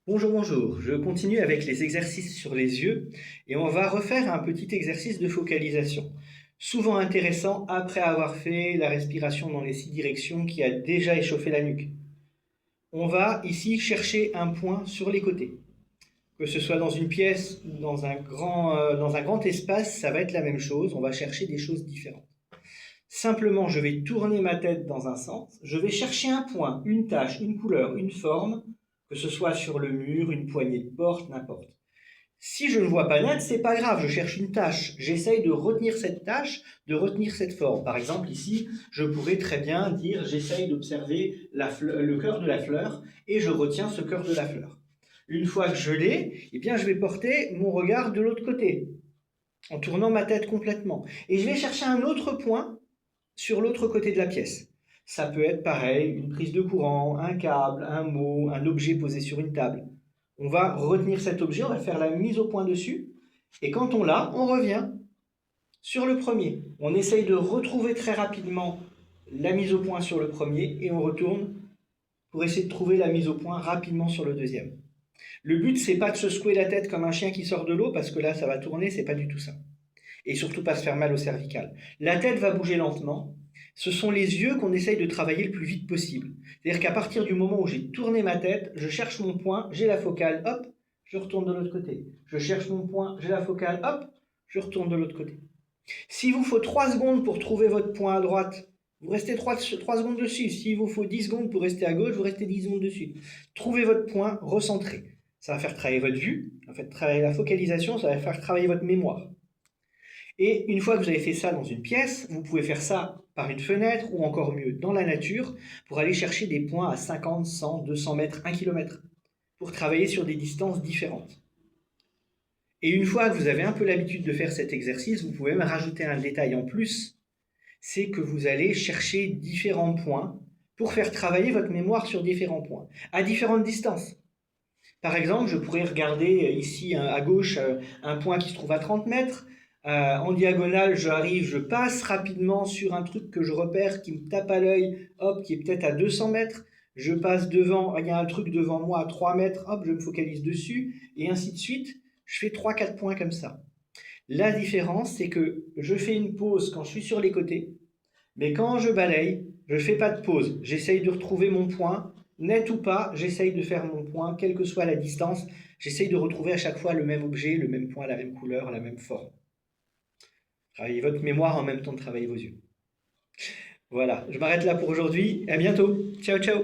Bonjour, bonjour. Je continue avec les exercices sur les yeux et on va refaire un petit exercice de focalisation. Souvent intéressant après avoir fait la respiration dans les 6 directions qui a déjà échauffé la nuque. On va ici chercher un point sur les côtés. Que ce soit dans une pièce ou dans un grand espace, ça va être la même chose. On va chercher des choses différentes. Simplement, je vais tourner ma tête dans un sens. Je vais chercher un point, une tache, une couleur, une forme, que ce soit sur le mur, une poignée de porte, n'importe. Si je ne vois pas net, c'est pas grave, je cherche une tache. J'essaye de retenir cette tache, de retenir cette forme. Par exemple, ici, je pourrais très bien dire j'essaye d'observer le cœur de la fleur et je retiens ce cœur de la fleur. Une fois que je l'ai, eh bien, je vais porter mon regard de l'autre côté, en tournant ma tête complètement. Et je vais chercher un autre point sur l'autre côté de la pièce. Ça peut être pareil, une prise de courant, un câble, un mot, un objet posé sur une table. On va retenir cet objet, on va faire la mise au point dessus, et quand on l'a, on revient sur le premier. On essaye de retrouver très rapidement la mise au point sur le premier, et on retourne pour essayer de trouver la mise au point rapidement sur le deuxième. Le but, c'est pas de se secouer la tête comme un chien qui sort de l'eau, parce que là, ça va tourner, c'est pas du tout ça. Et surtout pas se faire mal au cervical. La tête va bouger lentement. Ce sont les yeux qu'on essaye de travailler le plus vite possible. C'est-à-dire qu'à partir du moment où j'ai tourné ma tête, je cherche mon point, j'ai la focale, hop, je retourne de l'autre côté. Je cherche mon point, j'ai la focale, hop, je retourne de l'autre côté. S'il vous faut 3 secondes pour trouver votre point à droite, vous restez 3 secondes dessus. S'il vous faut 10 secondes pour rester à gauche, vous restez 10 secondes dessus. Trouvez votre point, recentrez. Ça va faire travailler votre vue, ça va faire travailler la focalisation, ça va faire travailler votre mémoire. Et une fois que vous avez fait ça dans une pièce, vous pouvez faire ça par une fenêtre ou encore mieux dans la nature pour aller chercher des points à 50, 100, 200 mètres, 1 km pour travailler sur des distances différentes. Et une fois que vous avez un peu l'habitude de faire cet exercice, vous pouvez même rajouter un détail en plus, c'est que vous allez chercher différents points pour faire travailler votre mémoire sur différents points, à différentes distances. Par exemple, je pourrais regarder ici à gauche un point qui se trouve à 30 mètres. En diagonale, j'arrive, je passe rapidement sur un truc que je repère qui me tape à l'œil, hop, qui est peut-être à 200 mètres. Je passe devant, il y a un truc devant moi à 3 mètres, hop, je me focalise dessus, et ainsi de suite. Je fais 3-4 points comme ça. La différence, c'est que je fais une pause quand je suis sur les côtés, mais quand je balaye, je ne fais pas de pause. J'essaye de retrouver mon point, net ou pas, j'essaye de faire mon point, quelle que soit la distance. J'essaye de retrouver à chaque fois le même objet, le même point, la même couleur, la même forme. Travaillez votre mémoire en même temps de travailler vos yeux. Voilà, je m'arrête là pour aujourd'hui. À bientôt. Ciao, ciao.